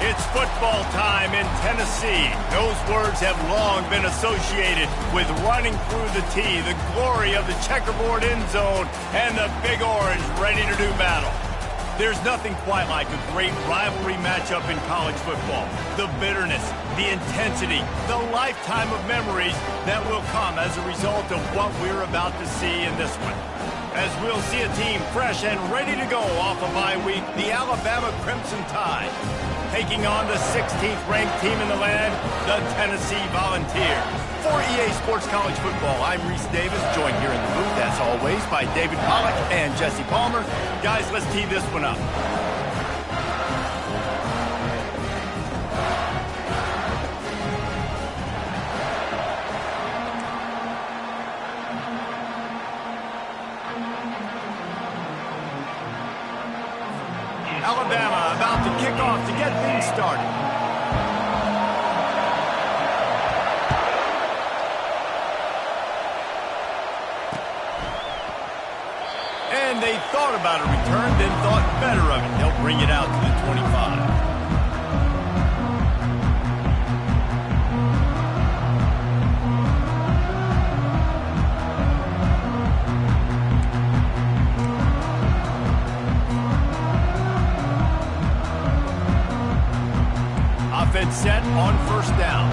It's football time in Tennessee. Those words have long been associated with running through the tee, the glory of the checkerboard end zone, and the Big Orange ready to do battle. There's nothing quite like a great rivalry matchup in college football. The bitterness, the intensity, the lifetime of memories that will come as a result of what we're about to see in this one. As we'll see a team fresh and ready to go off a bye week, the Alabama Crimson Tide, taking on the 16th ranked team in the land, the Tennessee Volunteers. For EA Sports College Football, I'm Reese Davis, joined here in the booth, as always, by David Pollack and Jesse Palmer. Guys, let's tee this one up. Alabama about to kick off to get things started. And they thought about a return, then thought better of it. They'll bring it out to the 25. Offense set on first down.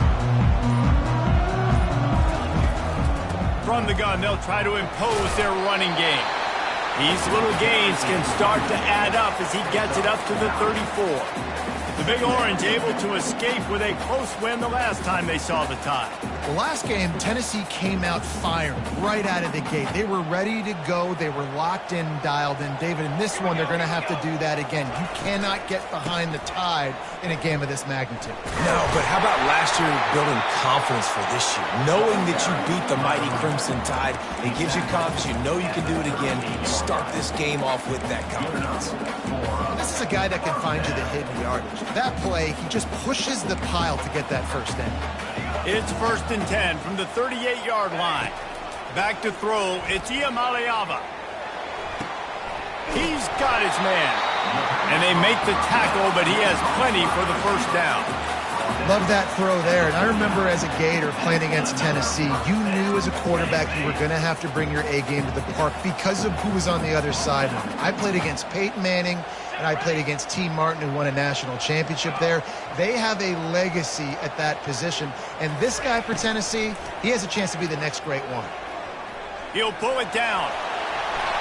From the gun, they'll try to impose their running game. These little gains can start to add up as he gets it up to the 34. The Big Orange able to escape with a close win the last time they saw the Tide. The last game, Tennessee came out firing right out of the gate. They were ready to go. They were locked in, dialed in. David, in this one, they're going to have to do that again. You cannot get behind the Tide in a game of this magnitude. No, but how about last year building confidence for this year? Knowing that you beat the mighty Crimson Tide, it gives you confidence. You know you can do it again. Start this game off with that confidence. This is a guy that can find you the hidden yardage. That play, he just pushes the pile to get that first down. It's 1st and 10 from the 38-yard line. Back to throw, it's Iamaleava. He's got his man. And they make the tackle, but he has plenty for the first down. Love that throw there. And I remember as a Gator playing against Tennessee, you knew as a quarterback you were going to have to bring your A game to the park because of who was on the other side. I played against Peyton Manning, and I played against T. Martin, who won a national championship there. They have a legacy at that position. And this guy for Tennessee, he has a chance to be the next great one. He'll pull it down.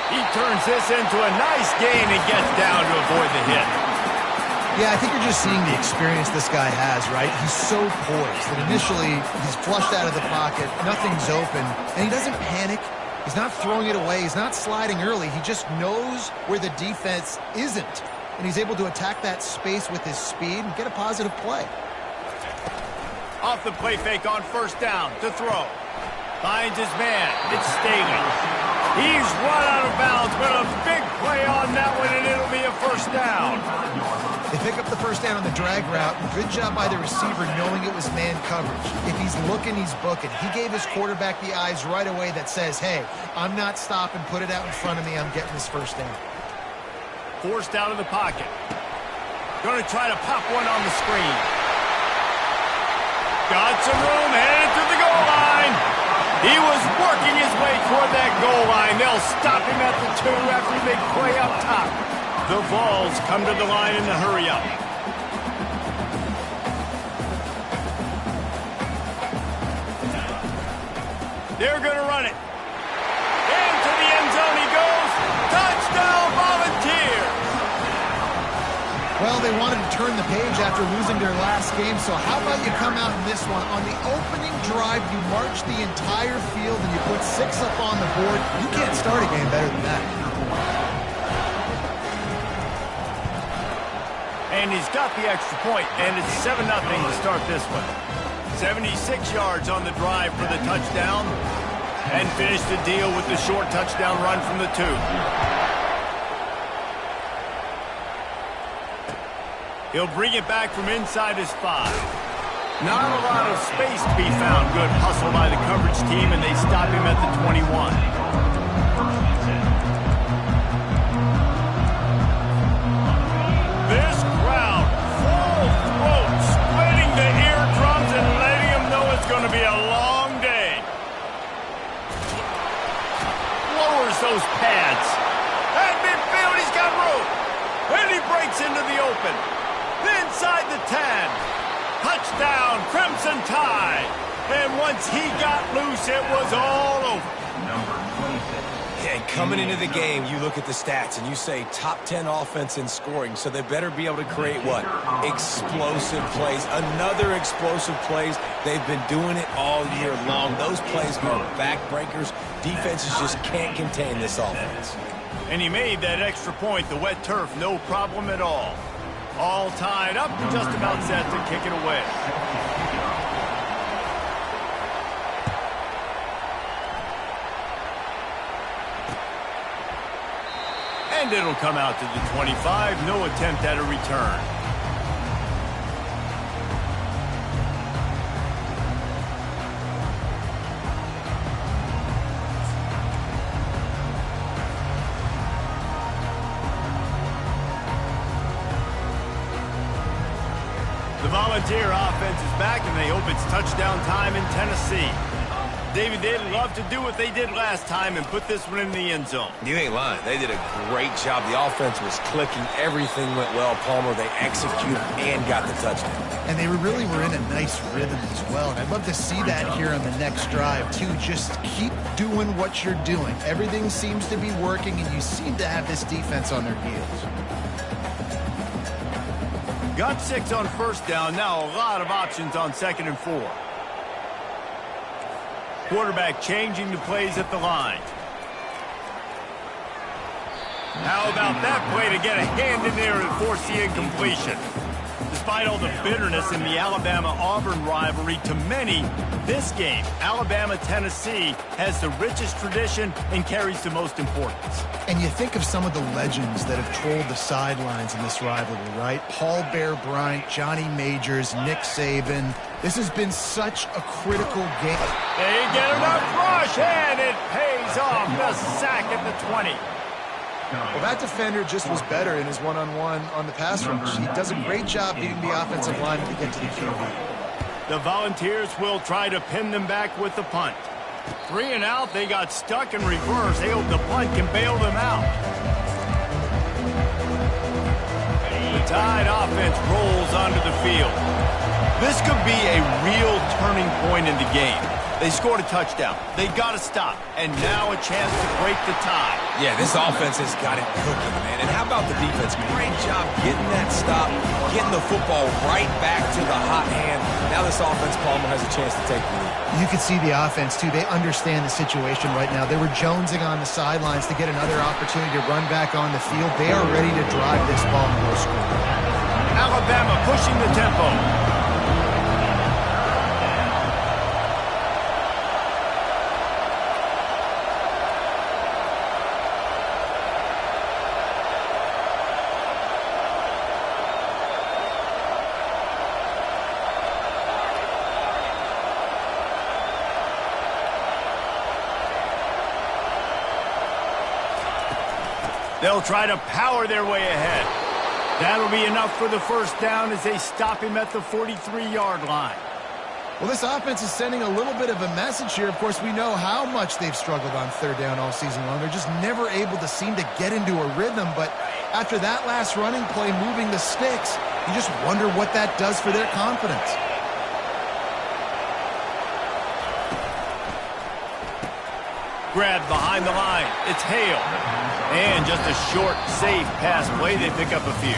He turns this into a nice gain and gets down to avoid the hit. Yeah, I think you're just seeing the experience this guy has, right? He's so poised that initially he's flushed out of the pocket, nothing's open, and he doesn't panic. He's not throwing it away. He's not sliding early. He just knows where the defense isn't, and he's able to attack that space with his speed and get a positive play. Off the play fake on first down to throw. Finds his man. It's Staley. He's run out of bounds, but a big play on that one, and it'll be a first down. They pick up the first down on the drag route. Good job by the receiver knowing it was man coverage. If he's looking, he's booking. He gave his quarterback the eyes right away that says, hey, I'm not stopping. Put it out in front of me. I'm getting this first down. Forced out of the pocket. Going to try to pop one on the screen. Got some room, headed to the goal line. He was working his way toward that goal line. They'll stop him at the 2 after a big play up top. The Vols come to the line in the hurry-up. They're going to run it. Into the end zone he goes. Touchdown, Volunteers! Well, they wanted to turn the page after losing their last game, so how about you come out in this one? On the opening drive, you march the entire field and you put 6 up on the board. You can't start a game better than that. And he's got the extra point, and it's 7-0 to start this one. 76 yards on the drive for the touchdown, and finish the deal with the short touchdown run from the 2. He'll bring it back from inside his 5. Not a lot of space to be found. Good hustle by the coverage team, and they stop him at the 21. This crowd full open. Inside the 10. Touchdown, Crimson Tide. And once he got loose, it was all over. And coming into the game, you look at the stats and you say top 10 offense in scoring, so they better be able to create what? Explosive plays. Another explosive plays. They've been doing it all year long. Those plays are backbreakers. Defenses just can't contain this offense. And he made that extra point, the wet turf, no problem at all. All tied up, just about set to kick it away. And it'll come out to the 25. No attempt at a return. The Volunteer offense is back, and they hope it's touchdown time in Tennessee. David, they'd love to do what they did last time and put this one in the end zone. You ain't lying. They did a great job. The offense was clicking. Everything went well, Palmer. They executed and got the touchdown. And they really were in a nice rhythm as well. And I'd love to see that here on the next drive, too. Just keep doing what you're doing. Everything seems to be working, and you seem to have this defense on their heels. Got 6 on first down. Now a lot of options on 2nd and 4. Quarterback changing the plays at the line. How about that play to get a hand in there and force the incompletion? Despite all the bitterness in the Alabama-Auburn rivalry, to many, this game, Alabama-Tennessee, has the richest tradition and carries the most importance. And you think of some of the legends that have trolled the sidelines in this rivalry, right? Paul Bear Bryant, Johnny Majors, Nick Saban. This has been such a critical game. They get enough rush, and it pays off. The sack at the 20. Well, that defender just was better in his one-on-one on the pass rush. He does a great job beating the offensive line to get to the QB. The Volunteers will try to pin them back with the punt. 3 and out, they got stuck in reverse. They hope the punt can bail them out. The Tide offense rolls onto the field. This could be a real turning point in the game. They scored a touchdown. They got to stop. And now a chance to break the tie. Yeah, this offense has got it cooking, man. And how about the defense? Great job getting that stop, getting the football right back to the hot hand. Now this offense, Palmer, has a chance to take the lead. You can see the offense, too. They understand the situation right now. They were jonesing on the sidelines to get another opportunity to run back on the field. They are ready to drive this ball and go score. Alabama pushing the tempo. They'll try to power their way ahead. That'll be enough for the first down as they stop him at the 43-yard line. Well, this offense is sending a little bit of a message here. Of course, we know how much they've struggled on 3rd down all season long. They're just never able to seem to get into a rhythm. But after that last running play, moving the sticks, you just wonder what that does for their confidence. Grabbed behind the line. It's Hale. And just a short, safe pass play. They pick up a few.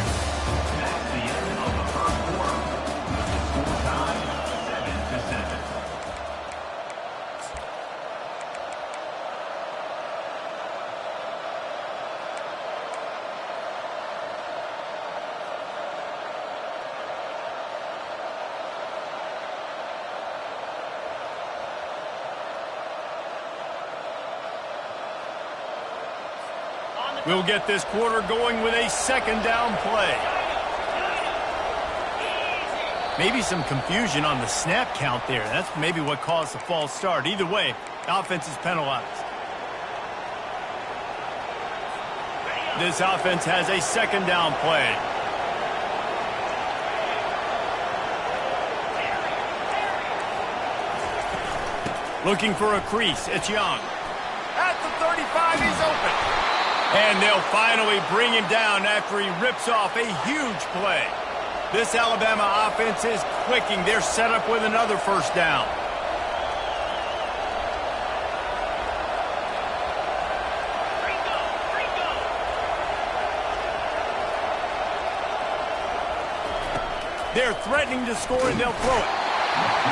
We'll get this quarter going with a 2nd down play. Maybe some confusion on the snap count there. That's maybe what caused the false start. Either way, offense is penalized. This offense has a 2nd down play. Looking for a crease. It's Young. At the 35, he's open. And they'll finally bring him down after he rips off a huge play. This Alabama offense is clicking. They're set up with another first down. They're threatening to score, and they'll throw it.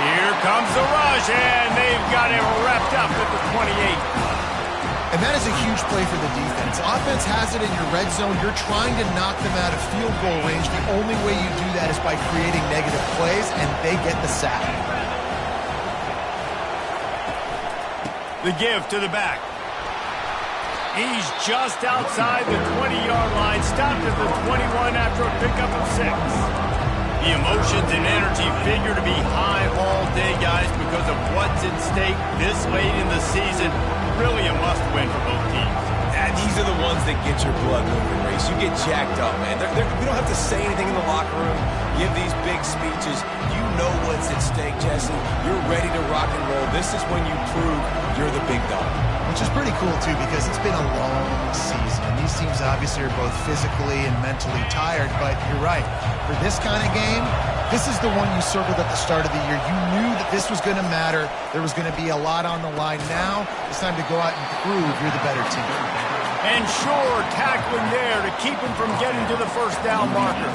Here comes the rush, and they've got him wrapped up at the 28. And that is a huge play for the defense. Offense has it in your red zone. You're trying to knock them out of field goal range. The only way you do that is by creating negative plays, and they get the sack. The give to the back. He's just outside the 20-yard line, stopped at the 21 after a pickup of 6. The emotions and energy figure to be high all day, guys, because of what's at stake this late in the season. Really a must-win for both teams. And these are the ones that get your blood moving, Race. You get jacked up, man. We don't have to say anything in the locker room, give these big speeches. You know what's at stake, Jesse. You're ready to rock and roll. This is when you prove you're the big dog. Which is pretty cool, too, because it's been a long season. These teams obviously are both physically and mentally tired, but you're right. For this kind of game, this is the one you circled at the start of the year. You knew that this was going to matter. There was going to be a lot on the line. Now it's time to go out and prove you're the better team. And sure, tackling there to keep him from getting to the first down marker.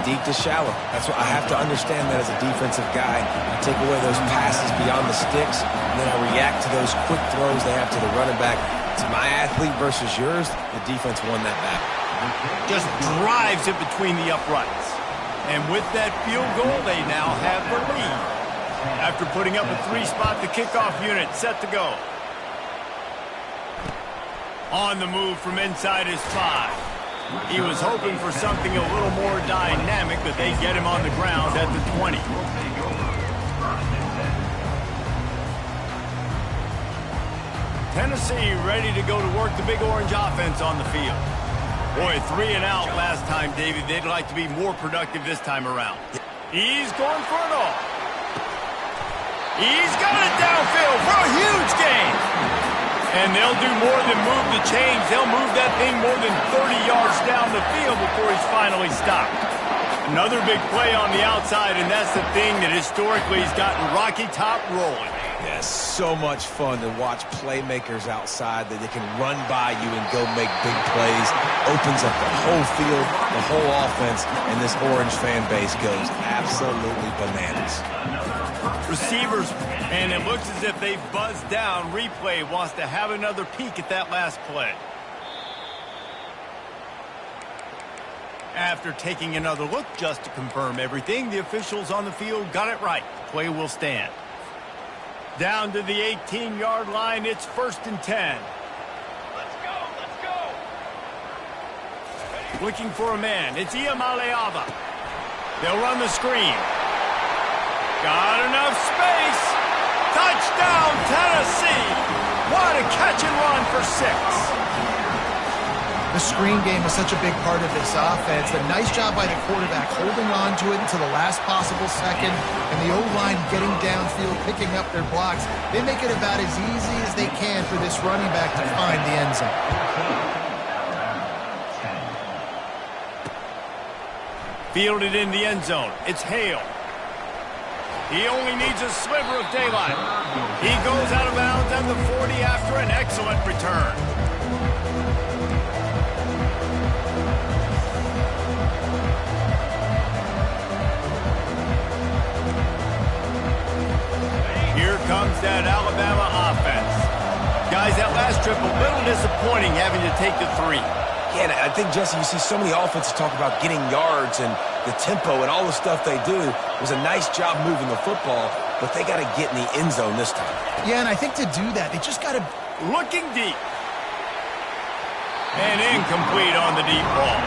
Deep to shallow. That's what I have to understand that as a defensive guy. I take away those passes beyond the sticks, and then I react to those quick throws they have to the running back. It's my athlete versus yours. The defense won that battle. Just drives it between the uprights. And with that field goal, they now have the lead. After putting up a 3-spot, the kickoff unit set to go. On the move from inside his 5. He was hoping for something a little more dynamic, but they get him on the ground at the 20. Tennessee ready to go to work the Big Orange offense on the field. Boy, 3 and out last time, David. They'd like to be more productive this time around. He's going for it all. He's got it downfield for a huge gain. And they'll do more than move the chains. They'll move that thing more than 30 yards down the field before he's finally stopped. Another big play on the outside, and that's the thing that historically has gotten Rocky Top rolling. Yeah, so much fun to watch playmakers outside that they can run by you and go make big plays. Opens up the whole field, the whole offense, and this Orange fan base goes absolutely bananas. Receivers, and it looks as if they've buzzed down. Replay wants to have another peek at that last play. After taking another look just to confirm everything, the officials on the field got it right. The play will stand. Down to the 18-yard line, it's 1st and 10. Let's go. Looking for a man, it's Iamaleava. They'll run the screen. Got enough space. Touchdown, Tennessee. What a catch and run for 6. The screen game is such a big part of this offense. A nice job by the quarterback holding on to it until the last possible second, and the O-line getting downfield, picking up their blocks. They make it about as easy as they can for this running back to find the end zone. Fielded in the end zone. It's Hale. He only needs a sliver of daylight. He goes out of bounds at the 40 after an excellent return. Here comes that Alabama offense. Guys, that last trip, a little disappointing having to take the 3. Yeah, and I think, Jesse, you see so many offenses talk about getting yards and the tempo and all the stuff they do. It was a nice job moving the football, but they got to get in the end zone this time. Yeah, and I think to do that, they just got to... Looking deep. And incomplete on the deep ball.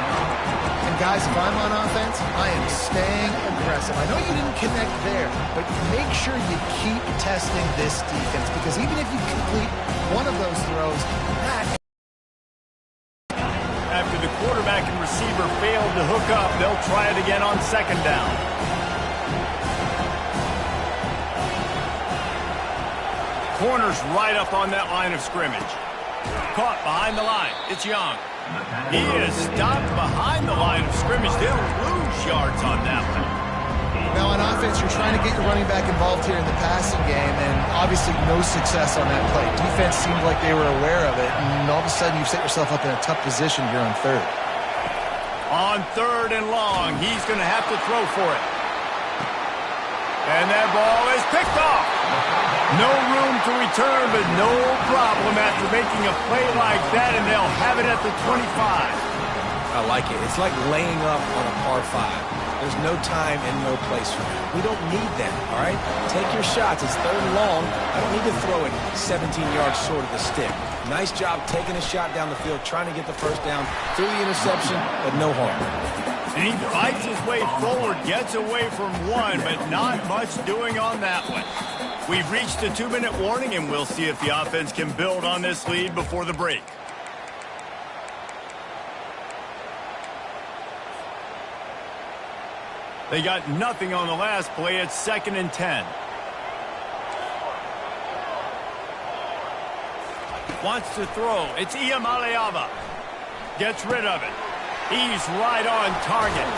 And guys, if I'm on offense, I am staying aggressive. I know you didn't connect there, but make sure you keep testing this defense, because even if you complete one of those throws, that... After the quarterback and receiver failed to hook up, they'll try it again on 2nd down. Corner's right up on that line of scrimmage. Caught behind the line. It's Young. He is stopped behind the line of scrimmage. They'll lose yards on that one. Now, on offense, you're trying to get your running back involved here in the passing game, and obviously no success on that play. Defense seemed like they were aware of it, and all of a sudden you've set yourself up in a tough position here on third. On 3rd and long, he's going to have to throw for it. And that ball is picked off. No room to return, but no problem after making a play like that, and they'll have it at the 25. I like it. It's like laying up on a par 5. There's no time and no place for that. We don't need that, all right? Take your shots. It's 3rd and long. I don't need to throw it 17 yards short of the stick. Nice job taking a shot down the field, trying to get the first down through the interception, but no harm. And he fights his way forward, gets away from one, but not much doing on that one. We've reached a 2-minute warning, and we'll see if the offense can build on this lead before the break. They got nothing on the last play. It's 2nd and 10. Wants to throw. It's Iamaleava. Gets rid of it. He's right on target.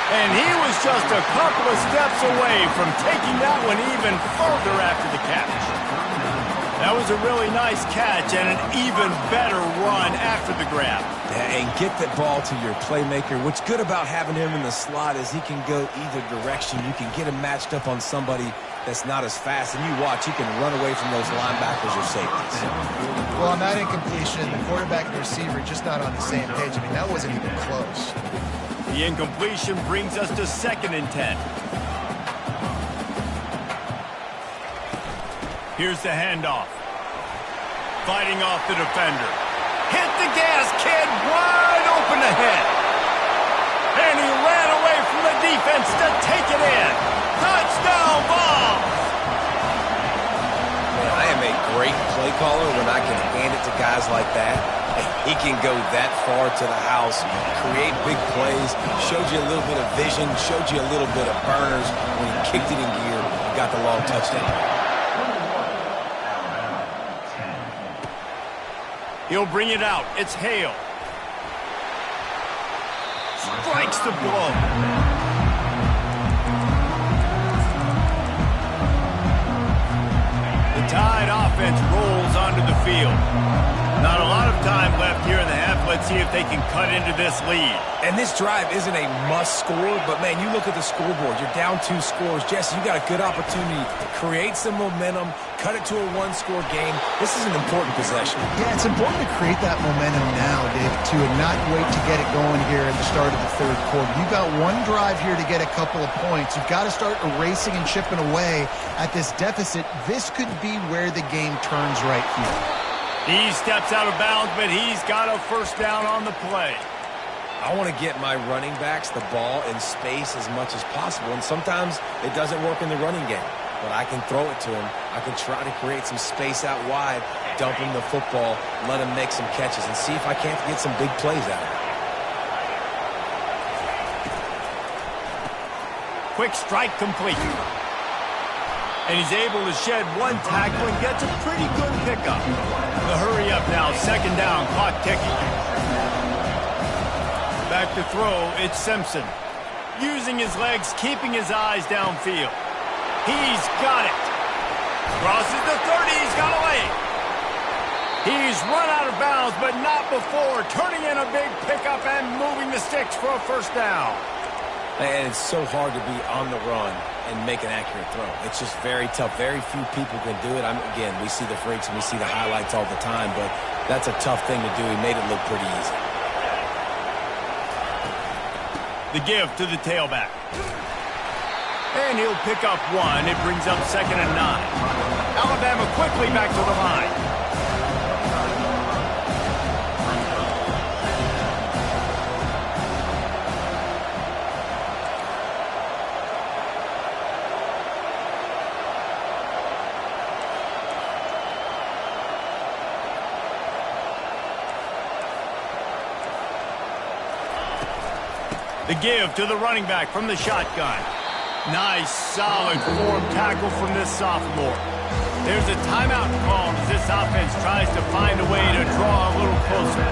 And he was just a couple of steps away from taking that one even further after the catch. That was a really nice catch and an even better run after the grab. Yeah, and get that ball to your playmaker. What's good about having him in the slot is he can go either direction. You can get him matched up on somebody that's not as fast, and you watch, he can run away from those linebackers or safeties. Well, on that incompletion, the quarterback and receiver just not on the same page. I mean, that wasn't even close. The incompletion brings us to 2nd and 10. Here's the handoff. Fighting off the defender. Hit the gas, kid. Wide open ahead. And he ran away from the defense to take it in. Touchdown ball. Man, I am a great play caller when I can hand it to guys like that. He can go that far to the house, create big plays, showed you a little bit of vision, showed you a little bit of burners when he kicked it in gear and got the long touchdown. He'll bring it out. It's Hale. Strikes the blow. The Tide offense rolls onto the field. Not a lot of time left here in the half. Let's see if they can cut into this lead. And this drive isn't a must score, but man, you look at the scoreboard. You're down 2 scores. Jesse, you got a good opportunity to create some momentum, cut it to a 1-score game. This is an important possession. Yeah, it's important to create that momentum now, Dave, too, and not wait to get it going here at the start of the 3rd quarter. You've got one drive here to get a couple of points. You've got to start erasing and chipping away at this deficit. This could be where the game turns right here. He steps out of bounds, but he's got a first down on the play. I want to get my running backs the ball in space as much as possible, and sometimes it doesn't work in the running game. But I can throw it to him. I can try to create some space out wide, dump him the football, let him make some catches, and see if I can't get some big plays out of it. Quick strike complete. And he's able to shed one tackle and gets a pretty good pickup. The hurry up now, 2nd down, clock ticking. Back to throw, it's Simpson. Using his legs, keeping his eyes downfield. He's got it. Crosses the 30, he's got a lane. He's run out of bounds, but not before. Turning in a big pickup and moving the sticks for a first down. And it's so hard to be on the run and make an accurate throw. It's just very tough. Very few people can do it. Again, we see the freaks and we see the highlights all the time, but that's a tough thing to do. He made it look pretty easy. The give to the tailback. And he'll pick up 1. It brings up 2nd and 9. Alabama quickly back to the line. The give to the running back from the shotgun. Nice, solid form tackle from this sophomore. There's a timeout called as this offense tries to find a way to draw a little closer.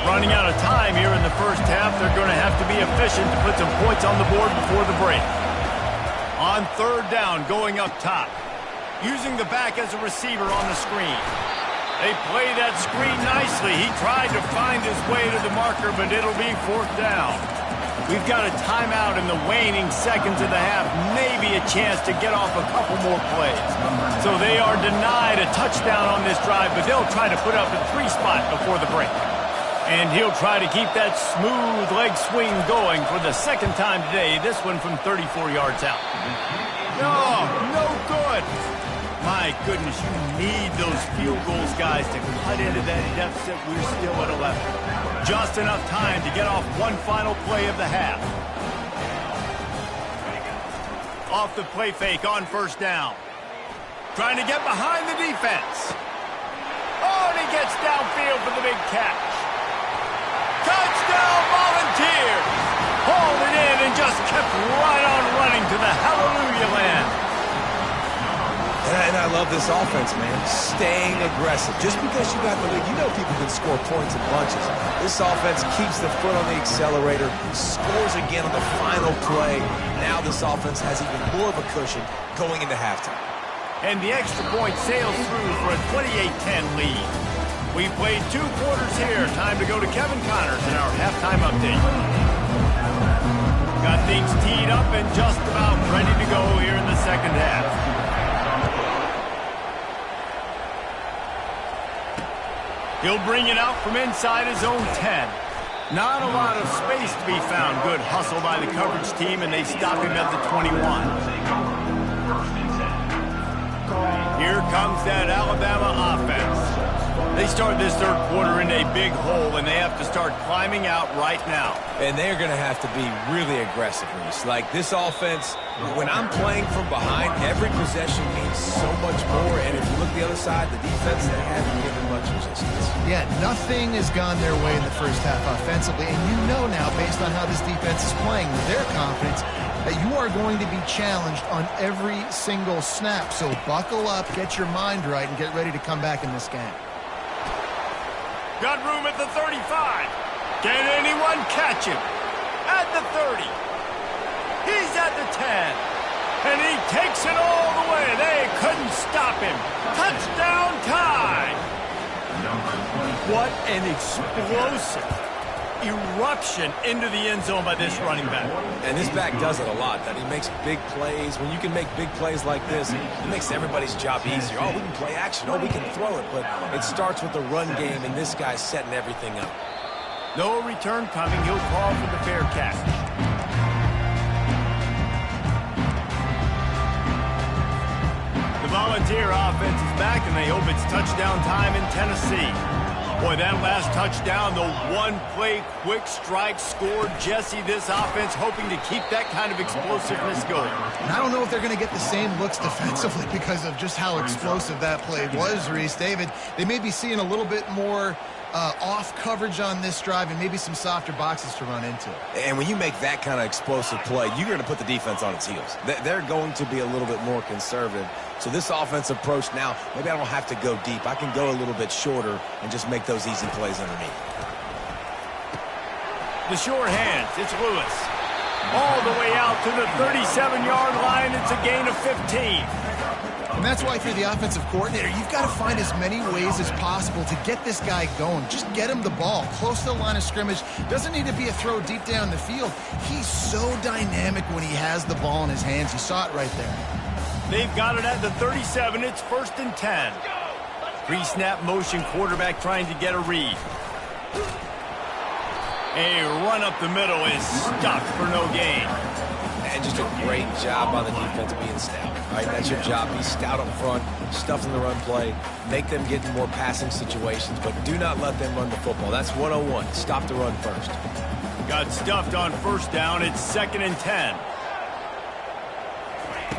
Running out of time here in the first half. They're going to have to be efficient to put some points on the board before the break. On third down, going up top. Using the back as a receiver on the screen. They play that screen nicely. He tried to find his way to the marker, but it'll be fourth down. We've got a timeout in the waning seconds of the half. Maybe a chance to get off a couple more plays. So they are denied a touchdown on this drive, but they'll try to put up a 3 spot before the break. And he'll try to keep that smooth leg swing going for the second time today. This one from 34 yards out. No good. My goodness, you need those field goals, guys, to cut into that deficit. We're still at 11. Just enough time to get off one final play of the half. Off the play fake on first down. Trying to get behind the defense. Oh, and he gets downfield for the big catch. Touchdown, Volunteers! Hauled it in and just kept right on running to the hallelujah land. And I love this offense, man. Staying aggressive. Just because you got the lead, you know people can score points in bunches. This offense keeps the foot on the accelerator, scores again on the final play. Now this offense has even more of a cushion going into halftime. And the extra point sails through for a 28-10 lead. We played 2 quarters here. Time to go to Kevin Connors in our halftime update. Got things teed up and just about ready to go here in the second half. He'll bring it out from inside his own 10. Not a lot of space to be found. Good hustle by the coverage team, and they stop him at the 21. Here comes that Alabama offense. They start this third quarter in a big hole, and they have to start climbing out right now. And they're going to have to be really aggressive, Reese. Like this offense, when I'm playing from behind, every possession means so much more. And if you look the other side, the defense, they haven't given much resistance. Yeah, nothing has gone their way in the first half offensively. And you know now, based on how this defense is playing, with their confidence, that you are going to be challenged on every single snap. So buckle up, get your mind right, and get ready to come back in this game. Got room at the 35. Can anyone catch him? At the 30. He's at the 10. And he takes it all the way. They couldn't stop him. Touchdown time. What an explosive eruption into the end zone by this running back. And this back does it a lot. That he makes big plays. When you can make big plays like this, it makes everybody's job easier. Oh, we can play action. Oh, we can throw it. But it starts with the run game, and this guy's setting everything up. No return coming. He'll call for the fair catch. The Volunteer offense is back, and they hope it's touchdown time in Tennessee. Boy, that last touchdown, the one-play quick strike scored. Jesse, this offense hoping to keep that kind of explosiveness going. And I don't know if they're going to get the same looks defensively because of just how explosive that play was, Reese. David, they may be seeing a little bit more off coverage on this drive and maybe some softer boxes to run into. And when you make that kind of explosive play, you're going to put the defense on its heels. They're going to be a little bit more conservative. So this offensive approach now, maybe I don't have to go deep. I can go a little bit shorter and just make those easy plays underneath. The short hands, it's Lewis. All the way out to the 37-yard line. It's a gain of 15. And that's why, if you're the offensive coordinator, you've got to find as many ways as possible to get this guy going. Just get him the ball close to the line of scrimmage. Doesn't need to be a throw deep down the field. He's so dynamic when he has the ball in his hands. You saw it right there. They've got it at the 37. It's 1st and 10. Pre-snap motion, quarterback trying to get a read. A run up the middle is stopped for no gain. And just a great job on the defense being stout. Right, that's your job. Be stout up front, stuff in the run play, make them get in more passing situations, but do not let them run the football. That's 101. Stop the run first. Got stuffed on first down. It's 2nd and 10.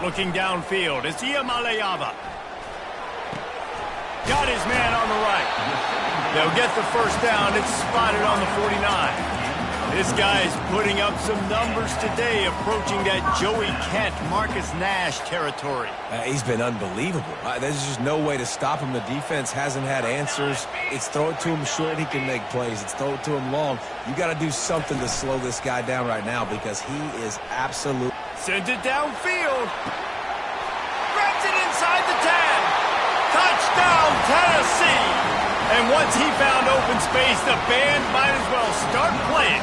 Looking downfield, it's Iamaleava. Got his man on the right. They'll get the first down. It's spotted on the 49. This guy's putting up some numbers today, approaching that Joey Kent, Marcus Nash territory. He's been unbelievable. There's just no way to stop him. The defense hasn't had answers. It's throw it to him short, he can make plays. It's throw it to him long. You got to do something to slow this guy down right now because he is absolute. Sends it downfield. Grabs it inside the 10. Touchdown, Tennessee. And once he found open space, the band might as well start playing.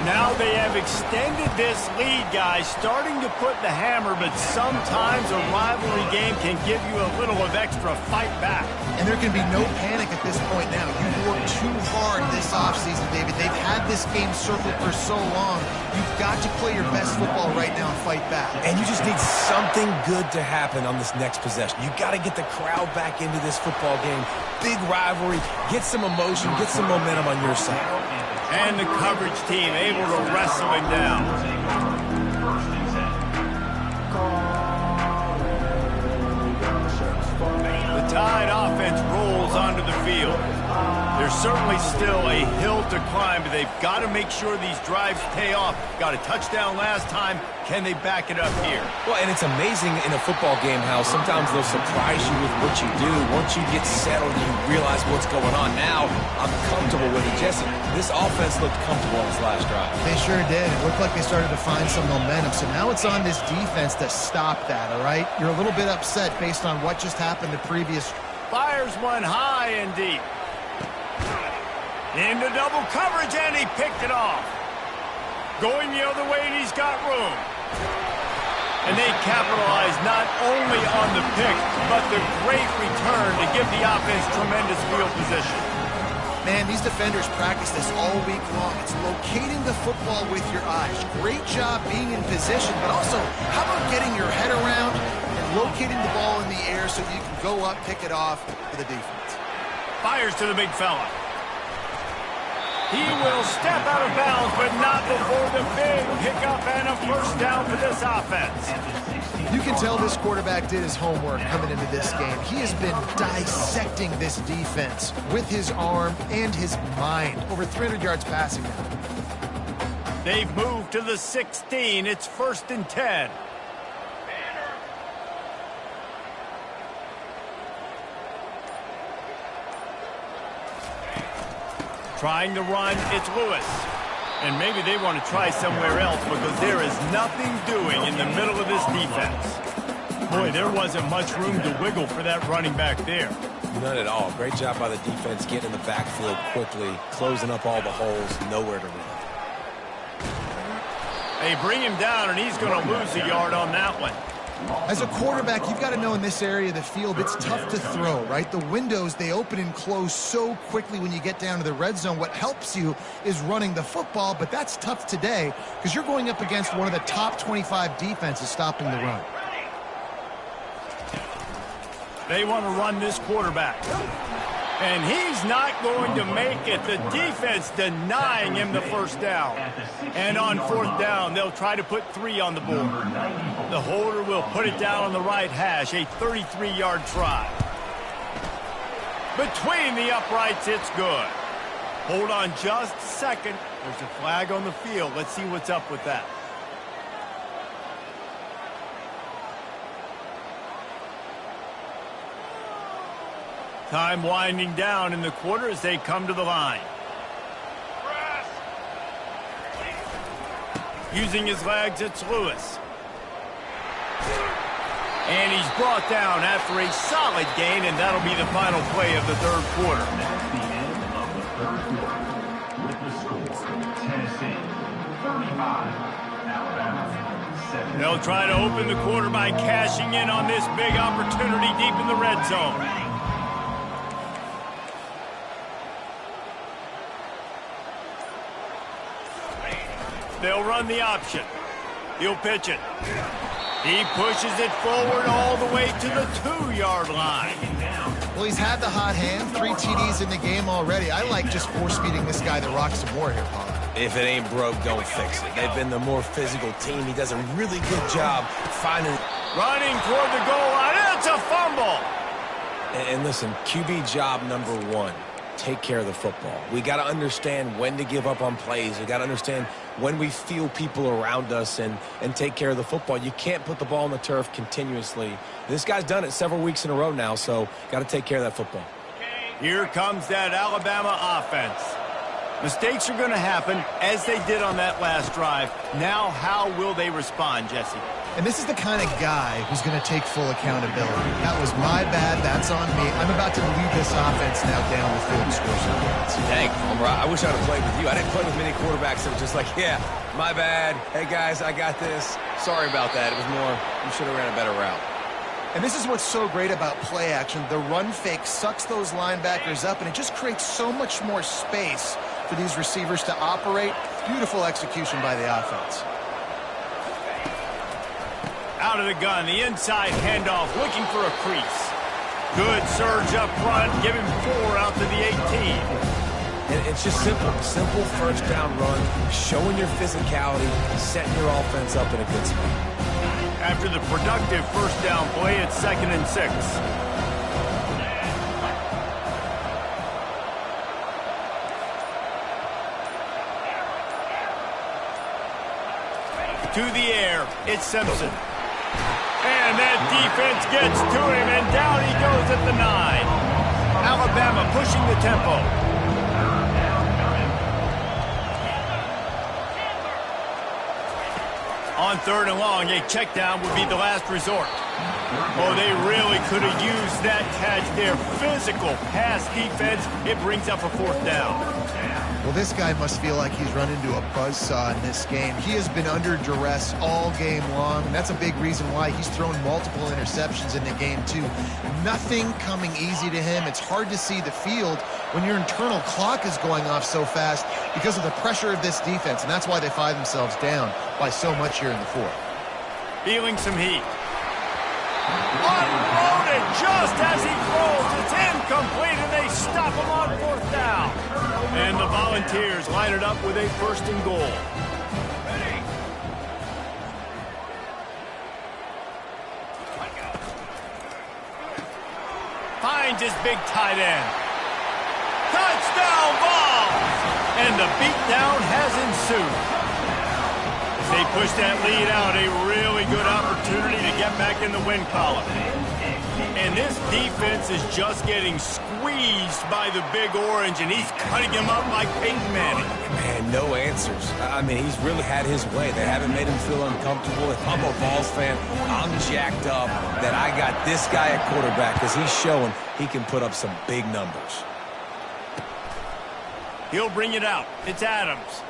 Now they have extended this lead, guys, starting to put the hammer, but sometimes a rivalry game can give you a little of extra fight back. And there can be no panic at this point now. You've worked too hard this offseason, David. They've had this game circled for so long. You've got to play your best football right now and fight back. And you just need something good to happen on this next possession. You got to get the crowd back into this football game. Big rivalry. Get some emotion. Get some momentum on your side. And the coverage team able to wrestle him down. The Tide offense rolls onto the field. There's certainly still a hill to climb, but they've got to make sure these drives pay off. Got a touchdown last time. Can they back it up here? Well, and it's amazing in a football game how sometimes they'll surprise you with what you do. Once you get settled, you realize what's going on. Now, I'm comfortable with it. Jesse, this offense looked comfortable on this last drive. They sure did. It looked like they started to find some momentum. So now it's on this defense to stop that, all right? You're a little bit upset based on what just happened the previous. Fires one high and deep. Into double coverage, and he picked it off. Going the other way, and he's got room. And they capitalize not only on the pick, but the great return to give the offense tremendous field position. Man, these defenders practice this all week long. It's locating the football with your eyes. Great job being in position, but also, how about getting your head around and locating the ball in the air so you can go up, pick it off for the defense. Fires to the big fella. He will step out of bounds, but not before the big pickup and a first down for this offense. You can tell this quarterback did his homework coming into this game. He has been dissecting this defense with his arm and his mind. Over 300 yards passing now. They've moved to the 16. It's 1st and 10. Trying to run, it's Lewis. And maybe they want to try somewhere else because there is nothing doing in the middle of this defense. Boy, there wasn't much room to wiggle for that running back there. None at all. Great job by the defense getting in the backfield quickly, closing up all the holes, nowhere to run. They bring him down, and he's going to lose a yard on that one. As a quarterback, you've got to know in this area of the field, it's tough to throw, right? The windows, they open and close so quickly when you get down to the red zone. What helps you is running the football, but that's tough today because you're going up against one of the top 25 defenses stopping the run. They want to run this quarterback. And he's not going to make it. The defense denying him the first down. And on 4th down, they'll try to put 3 on the board. The holder will put it down on the right hash, a 33-yard try. Between the uprights, it's good. Hold on just a second. There's a flag on the field. Let's see what's up with that. Time winding down in the quarter as they come to the line. Using his legs, it's Lewis. And he's brought down after a solid gain, and that'll be the final play of the 3rd quarter. That's the end of the 3rd quarter. With the score, Tennessee 35, Alabama 7. They'll try to open the quarter by cashing in on this big opportunity deep in the red zone. They'll run the option. He'll pitch it. He pushes it forward all the way to the 2-yard line. Well, he's had the hot hand, 3 TDs in the game already. I like just force-feeding this guy the rock some more here, Paul. If it ain't broke, don't fix it. They've been the more physical team. He does a really good job finding... Running toward the goal line. It's a fumble. And listen, QB job number one, take care of the football. We got to understand when to give up on plays. We got to understand when we feel people around us and take care of the football. You can't put the ball on the turf continuously. This guy's done it several weeks in a row now, so got to take care of that football. Here comes that Alabama offense. Mistakes are going to happen, as they did on that last drive. Now, how will they respond, Jesse? And this is the kind of guy who's going to take full accountability. That was my bad. That's on me. I'm about to lead this offense now down the field and score some points. Dang, Homer, I wish I'd have played with you. I didn't play with many quarterbacks that were just like, yeah, my bad. Hey, guys, I got this. Sorry about that. It was more, you should have ran a better route. And this is what's so great about play action. The run fake sucks those linebackers up, and it just creates so much more space for these receivers to operate. Beautiful execution by the offense. Out of the gun, the inside handoff, looking for a crease. Good surge up front, give him 4 out to the 18. And it's just simple. Simple first down run, showing your physicality, setting your offense up in a good spot. After the productive first down play, it's 2nd and 6. To the air, it's Simpson. And that defense gets to him, and down he goes at the 9. Alabama pushing the tempo. On 3rd and long, a check down would be the last resort. Oh, they really could have used that catch there. Physical pass defense. It brings up a 4th down. Well, this guy must feel like he's run into a buzzsaw in this game. He has been under duress all game long, and that's a big reason why he's thrown multiple interceptions in the game, too. Nothing coming easy to him. It's hard to see the field when your internal clock is going off so fast because of the pressure of this defense, and that's why they find themselves down by so much here in the 4th. Feeling some heat. Unloaded just as he throws. It's incomplete, and they stop him on 4th down. And the Volunteers line it up with a 1st and goal. Finds his big tight end. Touchdown ball! And the beatdown has ensued. As they push that lead out, a really good opportunity to get back in the win column. And this defense is just getting squeezed by the Big Orange, and he's cutting him up like Peyton Manning. Man, no answers. I mean, he's really had his way. They haven't made him feel uncomfortable. If I'm a Vols fan, I'm jacked up that I got this guy at quarterback because he's showing he can put up some big numbers. He'll bring it out. It's Adams.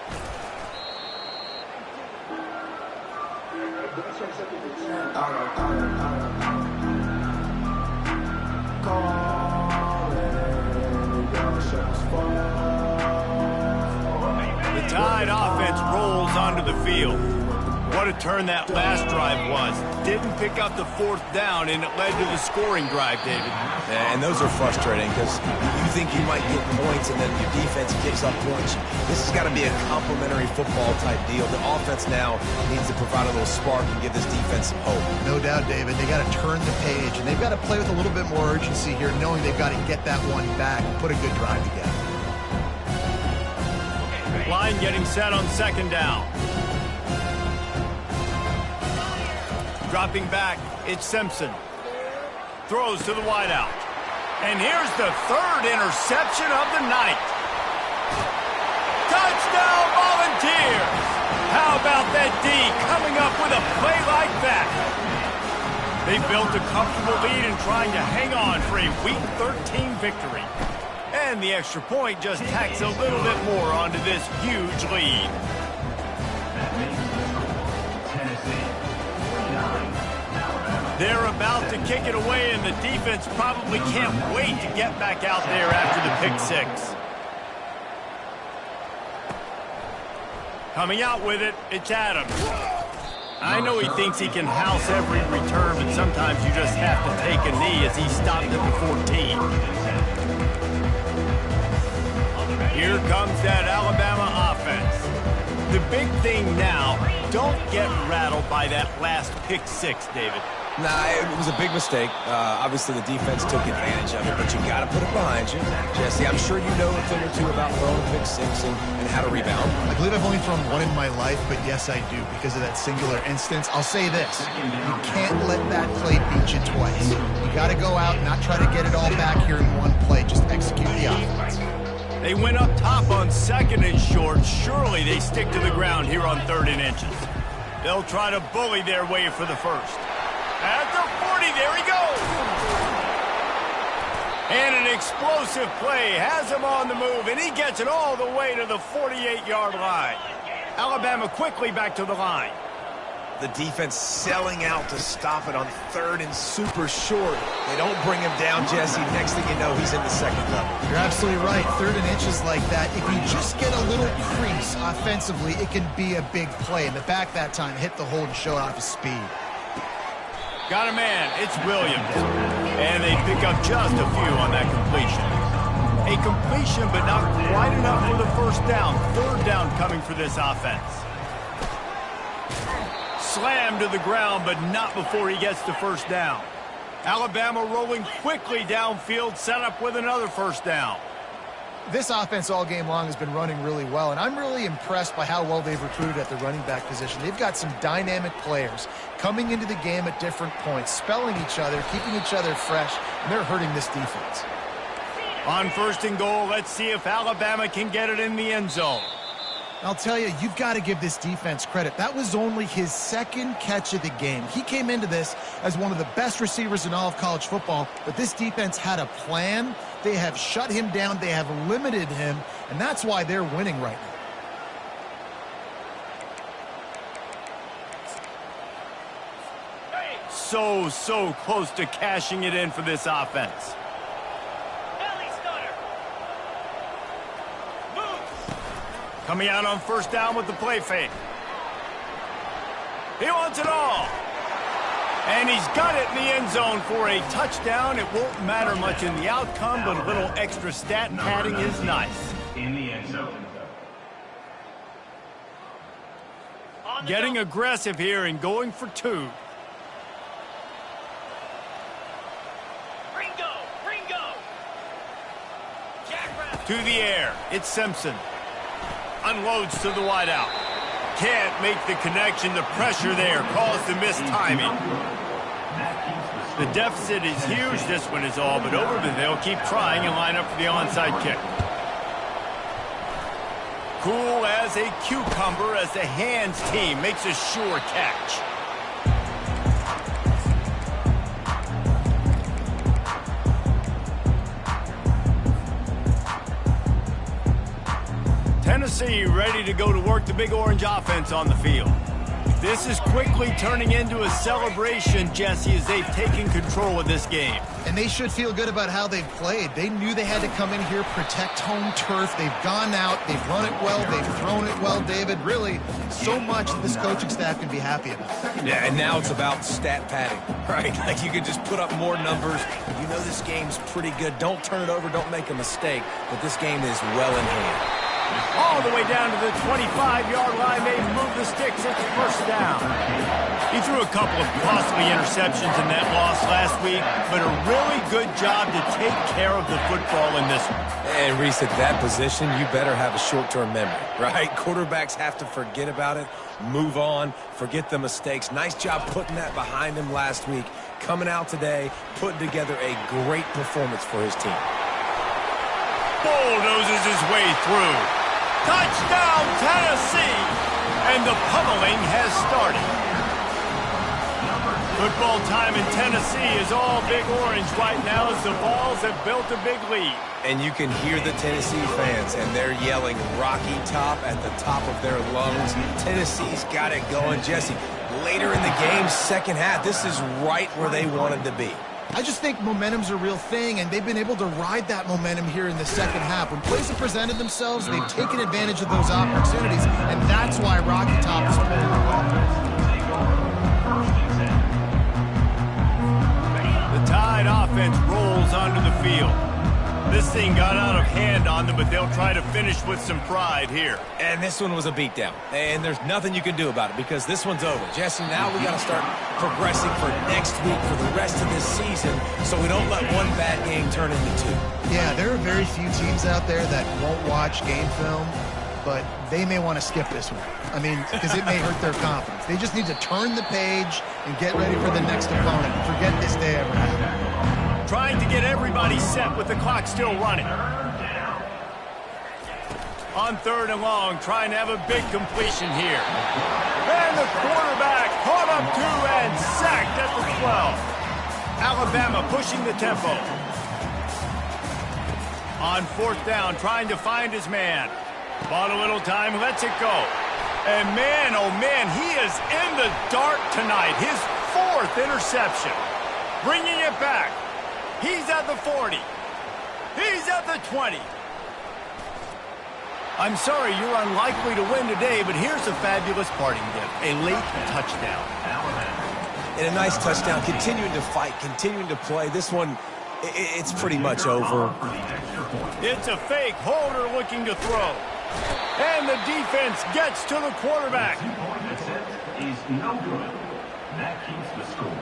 The Tide offense rolls onto the field. What a turn that last drive was. Didn't pick up the 4th down, and it led to the scoring drive, David. And those are frustrating because you think you might get points, and then your defense gives up points. This has got to be a complementary football type deal. The offense now needs to provide a little spark and give this defense some hope. No doubt, David. They got to turn the page, and they've got to play with a little bit more urgency here, knowing they've got to get that one back and put a good drive together. Line getting set on 2nd down. Dropping back, it's Simpson. Throws to the wideout. And here's the 3rd interception of the night. Touchdown, Volunteers! How about that D coming up with a play like that? They built a comfortable lead and trying to hang on for a Week 13 victory. And the extra point just tacks a little bit more onto this huge lead. They're about to kick it away, and the defense probably can't wait to get back out there after the pick 6. Coming out with it, it's Adams. I know he thinks he can house every return, but sometimes you just have to take a knee as he stopped at the 14. Here comes that Alabama offense. The big thing now, don't get rattled by that last pick six, David. Nah, it was a big mistake. Obviously, the defense took advantage of it, but you got to put it behind you. Jesse, I'm sure you know a thing or two about throwing a pick six and how to rebound. I believe I've only thrown one in my life, but yes, I do, because of that singular instance. I'll say this. You can't let that play beat you twice. You got to go out and not try to get it all back here in one play. Just execute the offense. They went up top on 2nd and short. Surely they stick to the ground here on 3rd and inches. They'll try to bully their way for the first. At the 40, there he goes. And an explosive play has him on the move, and he gets it all the way to the 48-yard line. Alabama quickly back to the line. The defense selling out to stop it on 3rd and super short. They don't bring him down, Jesse. Next thing you know, he's in the 2nd level. You're absolutely right. 3rd and inches like that, if you just get a little crease offensively, it can be a big play. And the back that time hit the hole and showed off his speed. Got a man. It's Williams. And they pick up just a few on that completion. A completion, but not quite enough for the first down. 3rd down coming for this offense. Slammed to the ground, but not before he gets to first down. Alabama rolling quickly downfield, set up with another first down. This offense all game long has been running really well, and I'm really impressed by how well they've recruited at the running back position. They've got some dynamic players coming into the game at different points, spelling each other, keeping each other fresh, and they're hurting this defense. On 1st and goal, let's see if Alabama can get it in the end zone. I'll tell you, you've got to give this defense credit. That was only his 2nd catch of the game. He came into this as one of the best receivers in all of college football, but this defense had a plan. They have shut him down. They have limited him, and that's why they're winning right now. So close to cashing it in for this offense. Coming out on 1st down with the play fake. He wants it all. And he's got it in the end zone for a touchdown. It won't matter much in the outcome, but a little extra stat padding is nice. In the end zone. Getting aggressive here and going for 2. Ringo. To the air. It's Simpson. Unloads to the wideout. Can't make the connection. The pressure there caused the missed timing. The deficit is huge. This one is all but over, but they'll keep trying and line up for the onside kick. Cool as a cucumber as the hands team makes a sure catch. Tennessee ready to go to work the Big Orange offense on the field. This is quickly turning into a celebration, Jesse, as they've taken control of this game. And they should feel good about how they've played. They knew they had to come in here, protect home turf. They've gone out, they've run it well, they've thrown it well, David. Really, so much that this coaching staff can be happy about. Yeah, and now it's about stat padding, right? Like you can just put up more numbers. You know this game's pretty good. Don't turn it over, don't make a mistake, but this game is well in hand. All the way down to the 25-yard line. They move the sticks. It's first down. He threw a couple of costly interceptions in that loss last week, but a really good job to take care of the football in this one. And Reese, at that position, you better have a short-term memory, right? Quarterbacks have to forget about it, move on, forget the mistakes. Nice job putting that behind him last week. Coming out today, putting together a great performance for his team. Bulldozes his way through. Touchdown, Tennessee! And the pummeling has started. Football time in Tennessee is all Big Orange right now as the Vols have built a big lead. And you can hear the Tennessee fans, and they're yelling Rocky Top at the top of their lungs. Tennessee's got it going. Jesse, later in the game, 2nd half, this is right where they wanted to be. I just think momentum's a real thing, and they've been able to ride that momentum here in the 2nd half. When plays have presented themselves, they've taken advantage of those opportunities, and that's why Rocky Top is playing well. The Tide offense rolls onto the field. This thing got out of hand on them, but they'll try to finish with some pride here. And this one was a beatdown. And there's nothing you can do about it because this one's over. Jesse, now we got to start progressing for next week for the rest of this season so we don't let one bad game turn into two. Yeah, there are very few teams out there that won't watch game film, but they may want to skip this one. I mean, because it may hurt their confidence. They just need to turn the page and get ready for the next opponent. Forget this day ever happened. Trying to get everybody set with the clock still running. On 3rd and long, trying to have a big completion here. And the quarterback caught up to and sacked at the 12. Alabama pushing the tempo. On 4th down, trying to find his man. Bought a little time, lets it go. And man, oh man, he is in the dark tonight. His 4th interception. Bringing it back. He's at the 40. He's at the 20. I'm sorry, you're unlikely to win today, but here's a fabulous parting gift. A late touchdown. And a nice touchdown. Continuing to fight, continuing to play. This one, it's pretty much over. It's a fake. Holder looking to throw. And the defense gets to the quarterback. Is no good. That keeps the score.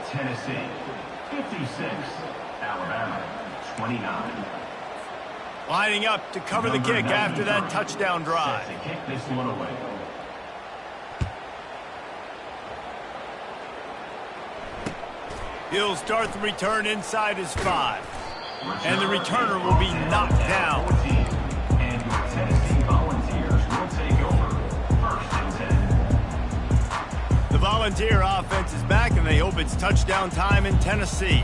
Tennessee 56, Alabama 29. Lining up to cover the kick after that touchdown drive. To kick this one away. He'll start the return inside his 5. And the returner will be knocked down. And your Tennessee Volunteers will take over 1st and 10. The Volunteer offense is back, and they hope it's touchdown time in Tennessee.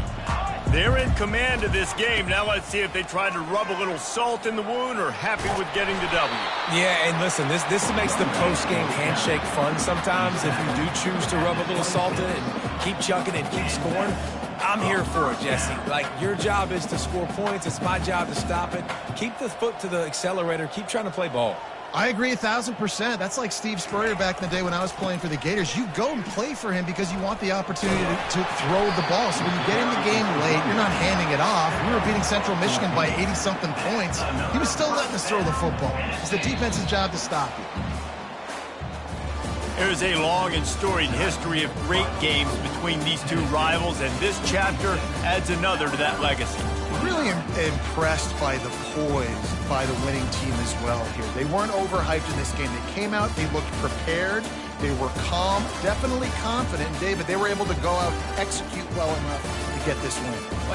They're in command of this game. Now let's see if they try to rub a little salt in the wound or happy with getting the W. Yeah, and listen, this makes the post-game handshake fun sometimes. If you do choose to rub a little salt in it and keep chucking and keep scoring, I'm here for it, Jesse. Like, your job is to score points. It's my job to stop it. Keep the foot to the accelerator. Keep trying to play ball. I agree 1,000%. That's like Steve Spurrier back in the day when I was playing for the Gators. You go and play for him because you want the opportunity to throw the ball. So when you get in the game late, you're not handing it off. We were beating Central Michigan by 80-something points. He was still letting us throw the football. It's the defense's job to stop you. There's a long and storied history of great games between these two rivals, and this chapter adds another to that legacy. Really impressed by the poise by the winning team as well here. They weren't overhyped in this game. They came out, they looked prepared, they were calm, definitely confident. And David, they were able to go out, execute well enough to get this win.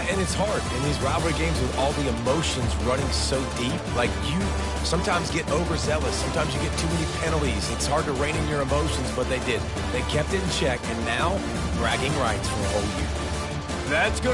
And it's hard in these rivalry games with all the emotions running so deep. Like, you sometimes get overzealous. Sometimes you get too many penalties. It's hard to rein in your emotions, but they did. They kept it in check, and now bragging rights for a whole year. That's good.